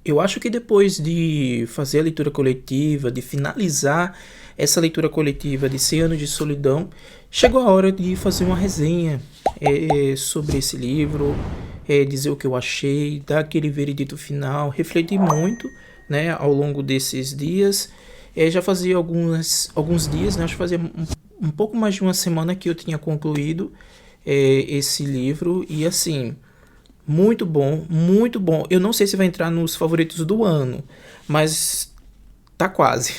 Eu acho que depois de fazer a leitura coletiva, de finalizar essa leitura coletiva de 100 anos de solidão, chegou a hora de fazer uma resenha sobre esse livro, dizer o que eu achei, dar aquele veredito final, refletir muito, né, ao longo desses dias. Já fazia alguns dias, né, acho que fazia um pouco mais de uma semana que eu tinha concluído esse livro e assim, muito bom, muito bom. Eu não sei se vai entrar nos favoritos do ano, mas tá quase.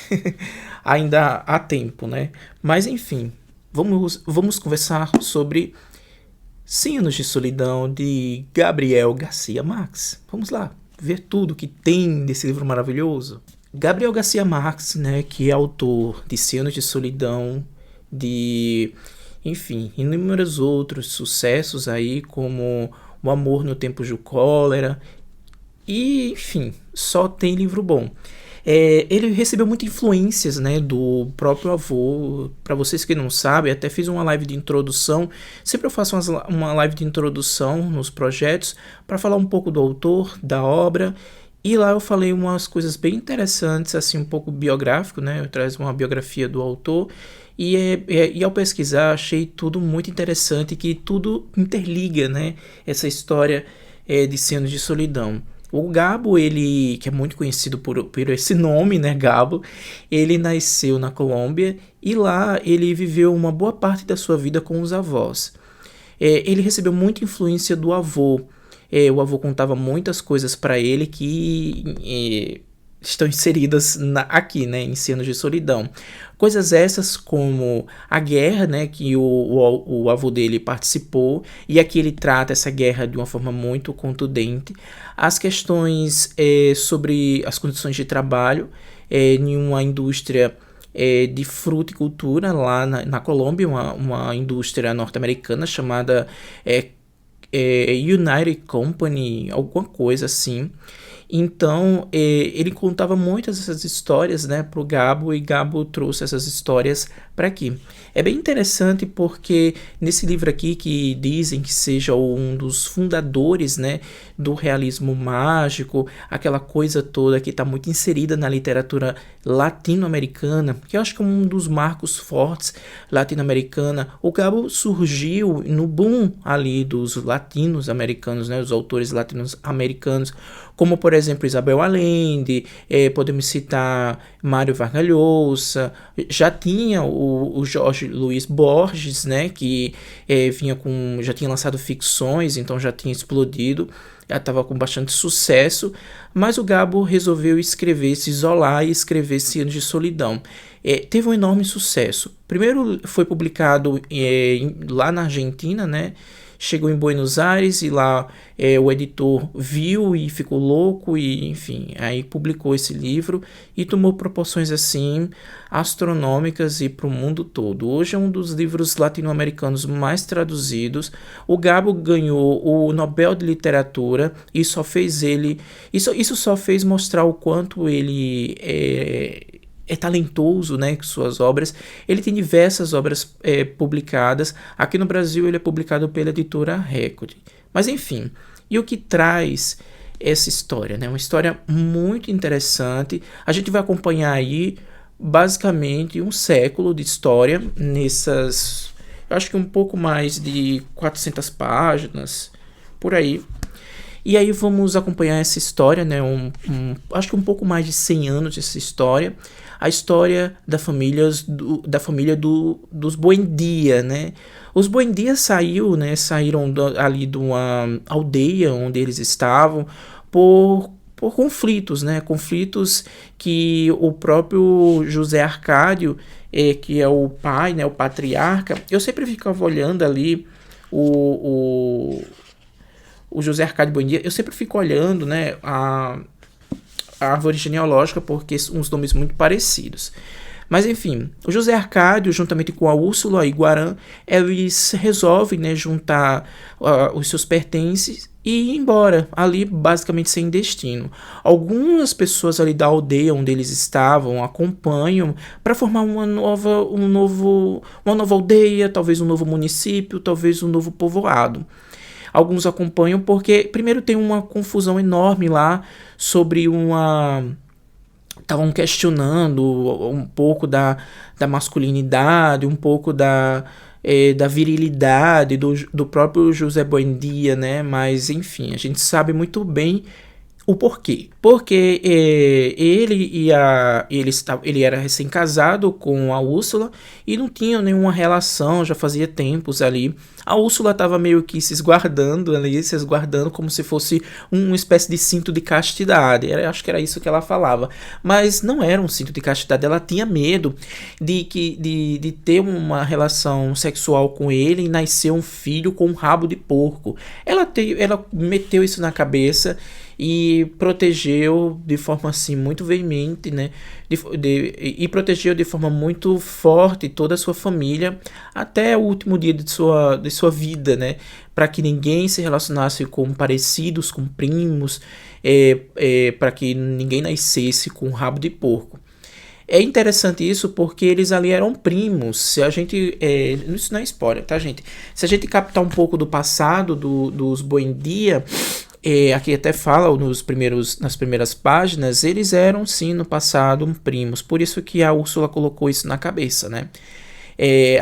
Ainda há tempo, né? Mas enfim, vamos conversar sobre 100 anos de solidão de Gabriel Garcia Marques. Vamos lá, ver tudo que tem desse livro maravilhoso. Gabriel Garcia Marques, né, que é autor de 100 anos de solidão, de, enfim, inúmeros outros sucessos aí, como O Amor no Tempo de Cólera, e, enfim, só tem livro bom. Ele recebeu muitas influências, né, do próprio avô. Para vocês que não sabem, até fiz uma live de introdução. Sempre eu faço uma live de introdução nos projetos para falar um pouco do autor, da obra. E lá eu falei umas coisas bem interessantes, assim, um pouco biográfico, né? Eu trago uma biografia do autor. E ao pesquisar, achei tudo muito interessante, que tudo interliga, né? Essa história de 100 anos de solidão. O Gabo, ele, que é muito conhecido por esse nome, né, Gabo, ele nasceu na Colômbia e lá ele viveu uma boa parte da sua vida com os avós. Ele recebeu muita influência do avô. O avô contava muitas coisas para ele que estão inseridas aqui, né, em Cenas de Solidão. Coisas essas como a guerra, né, que o avô dele participou, e aqui ele trata essa guerra de uma forma muito contundente. As questões sobre as condições de trabalho em uma indústria de fruticultura lá na Colômbia, uma indústria norte-americana chamada United Company, alguma coisa assim. Então, ele contava muitas dessas histórias, né, pro Gabo, e Gabo trouxe essas histórias para aqui. É bem interessante porque nesse livro aqui, que dizem que seja um dos fundadores, né, do realismo mágico, aquela coisa toda que está muito inserida na literatura latino-americana, que eu acho que é um dos marcos fortes latino-americana. O Gabo surgiu no boom ali dos latinos americanos, né, os autores latinos americanos, como por exemplo Isabel Allende, podemos citar Mário Vargas Llosa. Já tinha o Jorge Luiz Borges, né, que já tinha lançado ficções, então já tinha explodido, já estava com bastante sucesso, mas o Gabo resolveu se isolar e escrever 100 anos de solidão. Teve um enorme sucesso. Primeiro foi publicado lá na Argentina, né? Chegou em Buenos Aires e lá o editor viu e ficou louco e, enfim, aí publicou esse livro e tomou proporções assim astronômicas e para o mundo todo. Hoje é um dos livros latino-americanos mais traduzidos. O Gabo ganhou o Nobel de Literatura e só fez isso só fez mostrar o quanto ele é talentoso, né, com suas obras. Ele tem diversas obras publicadas. Aqui no Brasil ele é publicado pela editora Record. Mas enfim, e o que traz essa história, né? Uma história muito interessante. A gente vai acompanhar aí basicamente um século de história nessas, eu acho que um pouco mais de 400 páginas, por aí. E aí vamos acompanhar essa história, né? Acho que um pouco mais de 100 anos dessa história. A história da família dos Buendia, né? Os Buendia saíram ali de uma aldeia onde eles estavam por conflitos, né? Conflitos que o próprio José Arcádio, que é o pai, né? O patriarca, eu sempre ficava olhando ali o José Arcádio Buendia, eu sempre fico olhando, né, a árvore genealógica, porque são uns nomes muito parecidos. Mas enfim, o José Arcádio, juntamente com a Úrsula Iguarã, eles resolvem, né, juntar os seus pertences e ir embora, ali basicamente sem destino. Algumas pessoas ali da aldeia onde eles estavam acompanham para formar uma nova aldeia, talvez um novo município, talvez um novo povoado. Alguns acompanham porque, primeiro, tem uma confusão enorme lá sobre uma. Estavam questionando um pouco da masculinidade, um pouco da virilidade do próprio José Buendia, né? Mas, enfim, a gente sabe muito bem o porquê. Porque ele era recém-casado com a Úrsula e não tinham nenhuma relação, já fazia tempos ali. A Úrsula estava meio que se esguardando ali, se esguardando como se fosse uma espécie de cinto de castidade. Acho que era isso que ela falava. Mas não era um cinto de castidade, ela tinha medo de ter uma relação sexual com ele e nascer um filho com um rabo de porco. Ela meteu isso na cabeça e protegeu de forma assim muito veemente, né? E protegeu de forma muito forte toda a sua família até o último dia de sua vida, né? Para que ninguém se relacionasse com parecidos, com primos, para que ninguém nascesse com um rabo de porco. É interessante isso porque eles ali eram primos. Se a gente. Isso não é spoiler, tá, gente? Se a gente captar um pouco do passado dos Buendia, aqui até fala nas primeiras páginas, eles eram sim no passado primos. Por isso que a Úrsula colocou isso na cabeça, né?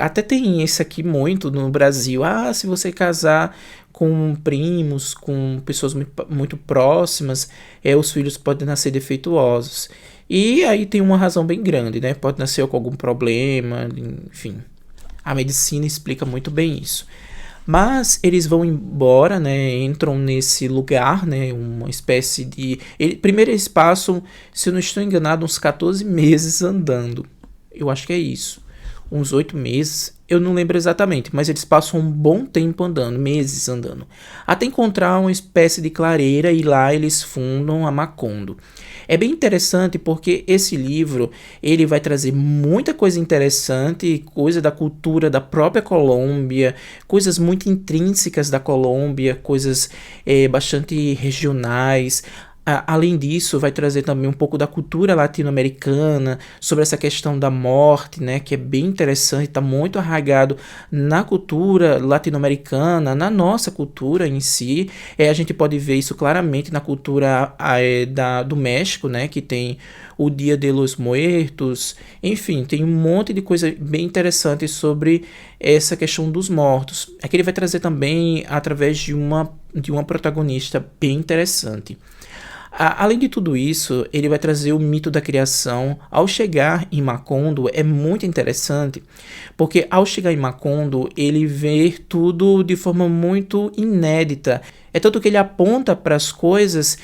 Até tem isso aqui muito no Brasil. Ah, se você casar com primos, com pessoas muito próximas, os filhos podem nascer defeituosos. E aí tem uma razão bem grande, né? Pode nascer com algum problema, enfim. A medicina explica muito bem isso. Mas eles vão embora, né? Entram nesse lugar, né? Uma espécie de. Primeiro eles passam, se eu não estou enganado, uns 14 meses andando. Eu acho que é isso. Uns 8 meses. Eu não lembro exatamente, mas eles passam um bom tempo andando, meses andando. Até encontrar uma espécie de clareira e lá eles fundam a Macondo. É bem interessante porque esse livro ele vai trazer muita coisa interessante, coisa da cultura da própria Colômbia, coisas muito intrínsecas da Colômbia, coisas bastante regionais. Além disso, vai trazer também um pouco da cultura latino-americana, sobre essa questão da morte, né, que é bem interessante, está muito arraigado na cultura latino-americana, na nossa cultura em si. A gente pode ver isso claramente na cultura do México, né, que tem o Dia de los Muertos, enfim, tem um monte de coisa bem interessante sobre essa questão dos mortos. Aqui ele vai trazer também através de uma protagonista bem interessante. Além de tudo isso, ele vai trazer o mito da criação. Ao chegar em Macondo, é muito interessante, porque ao chegar em Macondo, ele vê tudo de forma muito inédita. É tanto que ele aponta para as coisas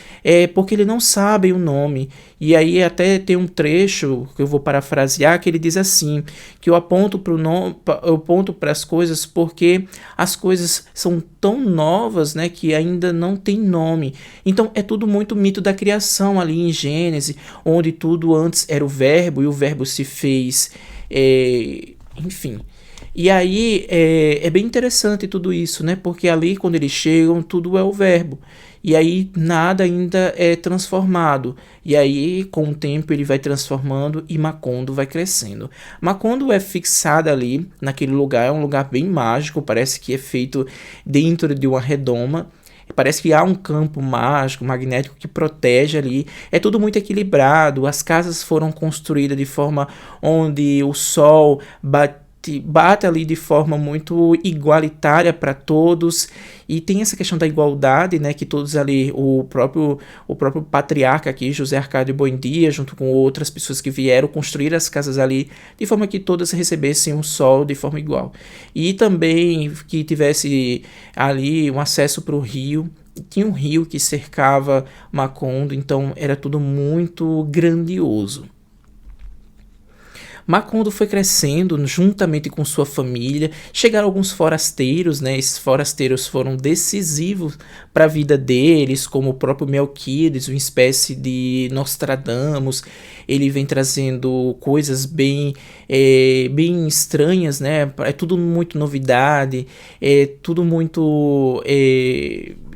porque ele não sabe o nome. E aí até tem um trecho que eu vou parafrasear que ele diz assim, que eu aponto para as coisas porque as coisas são tão novas, né, que ainda não tem nome. Então é tudo muito mito da criação ali em Gênesis, onde tudo antes era o verbo e o verbo se fez, enfim. E aí é bem interessante tudo isso, né? Porque ali quando eles chegam, tudo é o verbo. E aí nada ainda é transformado. E aí com o tempo ele vai transformando e Macondo vai crescendo. Macondo é fixada ali naquele lugar, é um lugar bem mágico, parece que é feito dentro de uma redoma. Parece que há um campo mágico, magnético que protege ali. É tudo muito equilibrado. As casas foram construídas de forma onde o sol bate ali de forma muito igualitária para todos, e tem essa questão da igualdade, né, que todos ali, o próprio patriarca aqui, José Arcádio Buendia, junto com outras pessoas que vieram construir as casas ali, de forma que todas recebessem o sol de forma igual, e também que tivesse ali um acesso para o rio. Tinha um rio que cercava Macondo, então era tudo muito grandioso. Macondo foi crescendo juntamente com sua família. Chegaram alguns forasteiros, né? Esses forasteiros foram decisivos para a vida deles, como o próprio Melquiades, uma espécie de Nostradamus. Ele vem trazendo coisas bem estranhas, né? É tudo muito novidade, é tudo muito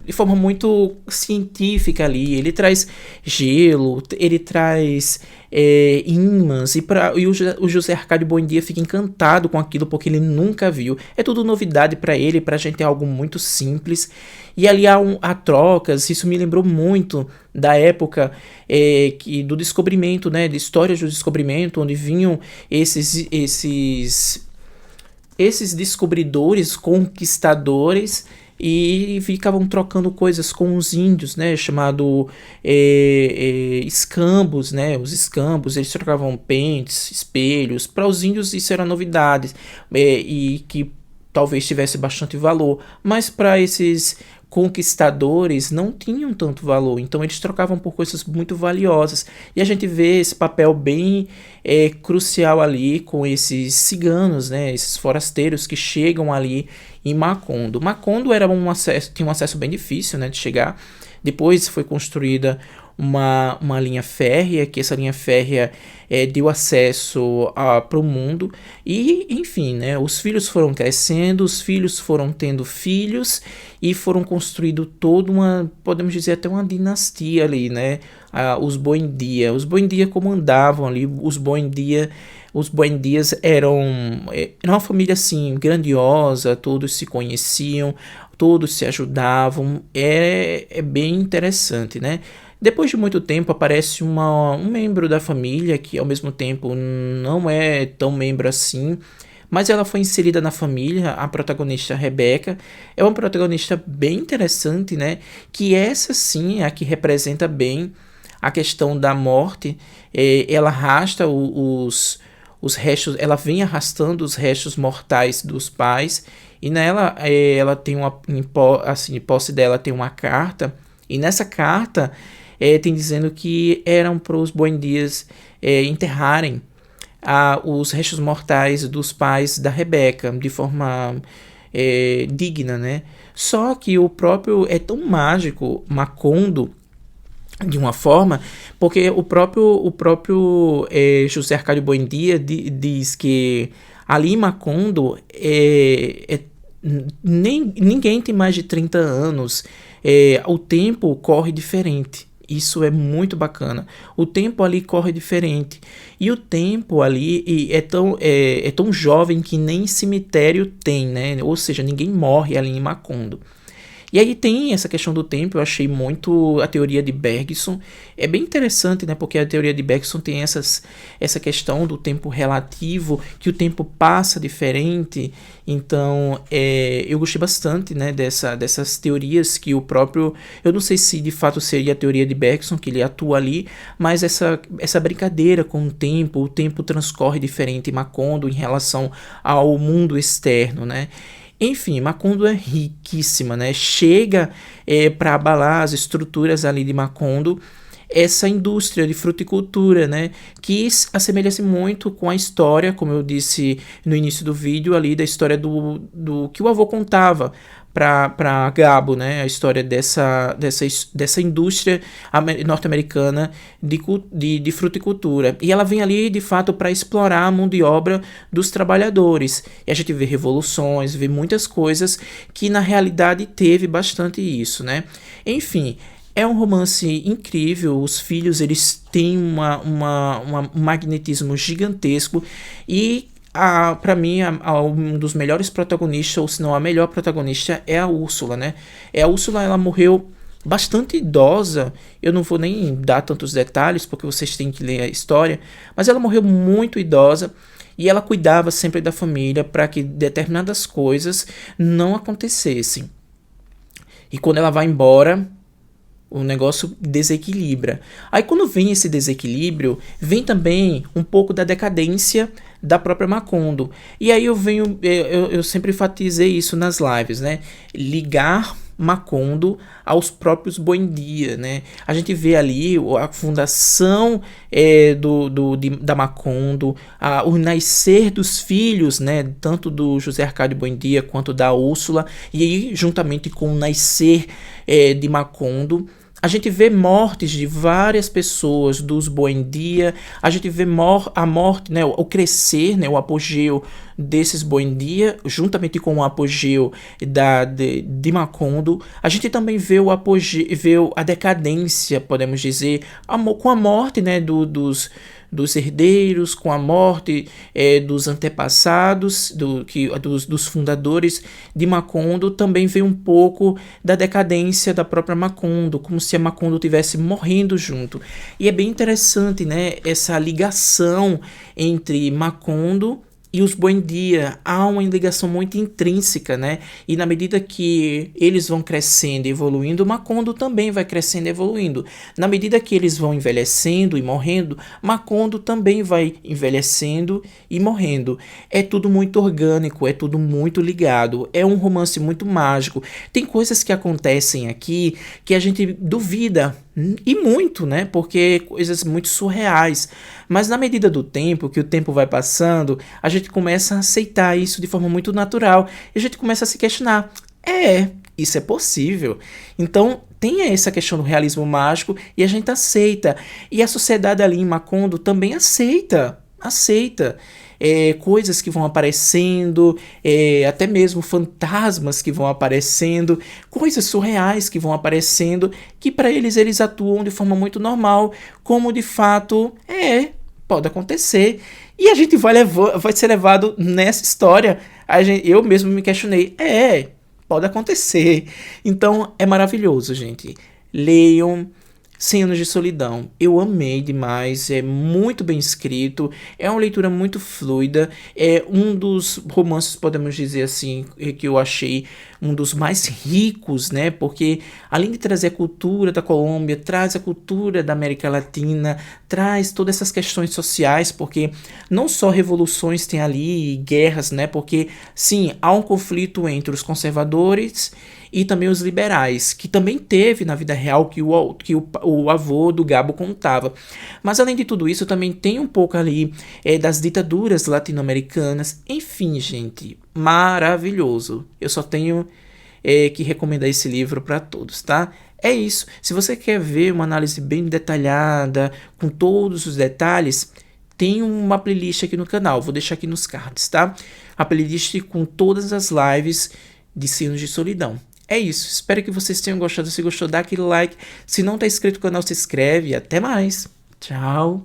de forma muito científica ali. Ele traz gelo, ele traz ímãs, e o José Arcádio Buendia fica encantado com aquilo porque ele nunca viu. É tudo novidade para ele, pra gente é algo muito simples. E ali há trocas, isso me lembrou muito da época do descobrimento, né, de histórias do descobrimento, onde vinham esses descobridores, conquistadores, e ficavam trocando coisas com os índios, né, chamado escambos, né, os escambos, eles trocavam pentes, espelhos, para os índios isso era novidade, e que talvez tivesse bastante valor, mas para esses conquistadores não tinham tanto valor, então eles trocavam por coisas muito valiosas, e a gente vê esse papel bem crucial ali com esses ciganos, né, esses forasteiros que chegam ali em Macondo. Macondo tinha um acesso bem difícil, né, de chegar. Depois foi construída uma linha férrea, que essa linha férrea deu acesso para o mundo, e enfim, né, os filhos foram crescendo, os filhos foram tendo filhos, e foram construindo toda uma, podemos dizer até uma dinastia ali, né, os Buendia comandavam ali, os Buendias eram uma família assim grandiosa, todos se conheciam, todos se ajudavam, é bem interessante, né? Depois de muito tempo aparece um membro da família que ao mesmo tempo não é tão membro assim, mas ela foi inserida na família, a protagonista Rebeca. É uma protagonista bem interessante, né? Que essa sim é a que representa bem a questão da morte. Ela arrasta os restos, ela vem arrastando os restos mortais dos pais, e nela ela tem em posse dela tem uma carta, e nessa carta tem dizendo que eram para os Buendias enterrarem os restos mortais dos pais da Rebeca de forma digna, né? Só que o próprio é tão mágico Macondo de uma forma, porque o próprio José Arcádio Buendia diz que ali em Macondo ninguém tem mais de 30 anos, o tempo corre diferente. Isso é muito bacana. O tempo ali corre diferente. E o tempo ali é tão jovem que nem cemitério tem, né? Ou seja, ninguém morre ali em Macondo. E aí tem essa questão do tempo, eu achei muito a teoria de Bergson. É bem interessante, né? Porque a teoria de Bergson tem essa questão do tempo relativo, que o tempo passa diferente. Então, eu gostei bastante, né, dessas teorias que o próprio... Eu não sei se de fato seria a teoria de Bergson, que ele atua ali, mas essa brincadeira com o tempo transcorre diferente em Macondo em relação ao mundo externo, né? Enfim, Macondo é riquíssima, né? Chega para abalar as estruturas ali de Macondo essa indústria de fruticultura, né? Que assemelha-se muito com a história, como eu disse no início do vídeo ali, da história do que o avô contava para Gabo, né? A história dessa indústria norte-americana de fruticultura. E ela vem ali, de fato, para explorar a mão de obra dos trabalhadores. E a gente vê revoluções, vê muitas coisas que, na realidade, teve bastante isso, né? Enfim, é um romance incrível. Os filhos, eles têm um magnetismo gigantesco, e para mim, um dos melhores protagonistas, ou se não a melhor protagonista, é a Úrsula, né? A Úrsula, ela morreu bastante idosa. Eu não vou nem dar tantos detalhes, porque vocês têm que ler a história, mas ela morreu muito idosa, e ela cuidava sempre da família para que determinadas coisas não acontecessem. E quando ela vai embora, o negócio desequilibra. Aí quando vem esse desequilíbrio, vem também um pouco da decadência da própria Macondo. E aí eu sempre enfatizei isso nas lives, né? Ligar Macondo aos próprios Buendia, né? A gente vê ali a fundação da Macondo, o nascer dos filhos, né? Tanto do José Arcádio Buendia quanto da Úrsula, e aí juntamente com o nascer de Macondo, A gente vê mortes de várias pessoas dos Buendia, a gente vê a morte, né, o crescer, né, o apogeu desses Buendia, juntamente com o apogeu de Macondo. A gente também vê o apogeu, vê a decadência, podemos dizer, com a morte, né, dos herdeiros, com a morte dos antepassados, dos fundadores de Macondo. Também vê um pouco da decadência da própria Macondo, como se a Macondo estivesse morrendo junto. E é bem interessante, né, essa ligação entre Macondo e os Buendia. Há uma ligação muito intrínseca, né? E na medida que eles vão crescendo e evoluindo, o Macondo também vai crescendo e evoluindo. Na medida que eles vão envelhecendo e morrendo, Macondo também vai envelhecendo e morrendo. É tudo muito orgânico, é tudo muito ligado. É um romance muito mágico. Tem coisas que acontecem aqui que a gente duvida, e muito, né? Porque coisas muito surreais. Mas na medida do tempo, que o tempo vai passando, a gente começa a aceitar isso de forma muito natural. E a gente começa a se questionar. Isso é possível. Então, tem essa questão do realismo mágico e a gente aceita. E a sociedade ali em Macondo também aceita. Aceita. Coisas que vão aparecendo, até mesmo fantasmas que vão aparecendo, coisas surreais que vão aparecendo, que para eles atuam de forma muito normal, como de fato pode acontecer. E a gente vai ser levado nessa história. Eu mesmo me questionei, pode acontecer. Então é maravilhoso, gente. Leiam 100 Anos de Solidão. Eu amei demais, é muito bem escrito, é uma leitura muito fluida, é um dos romances, podemos dizer assim, que eu achei um dos mais ricos, né? Porque além de trazer a cultura da Colômbia, traz a cultura da América Latina, traz todas essas questões sociais, porque não só revoluções tem ali, guerras, né? Porque sim, há um conflito entre os conservadores e também os liberais, que também teve na vida real, que o avô do Gabo contava. Mas além de tudo isso, também tem um pouco ali das ditaduras latino-americanas. Enfim, gente, maravilhoso. Eu só tenho que recomendar esse livro para todos, tá? É isso. Se você quer ver uma análise bem detalhada, com todos os detalhes, tem uma playlist aqui no canal. Vou deixar aqui nos cards, tá? A playlist com todas as lives de 100 Anos de Solidão. É isso, espero que vocês tenham gostado. Se gostou, dá aquele like. Se não tá inscrito no canal, se inscreve. Até mais. Tchau.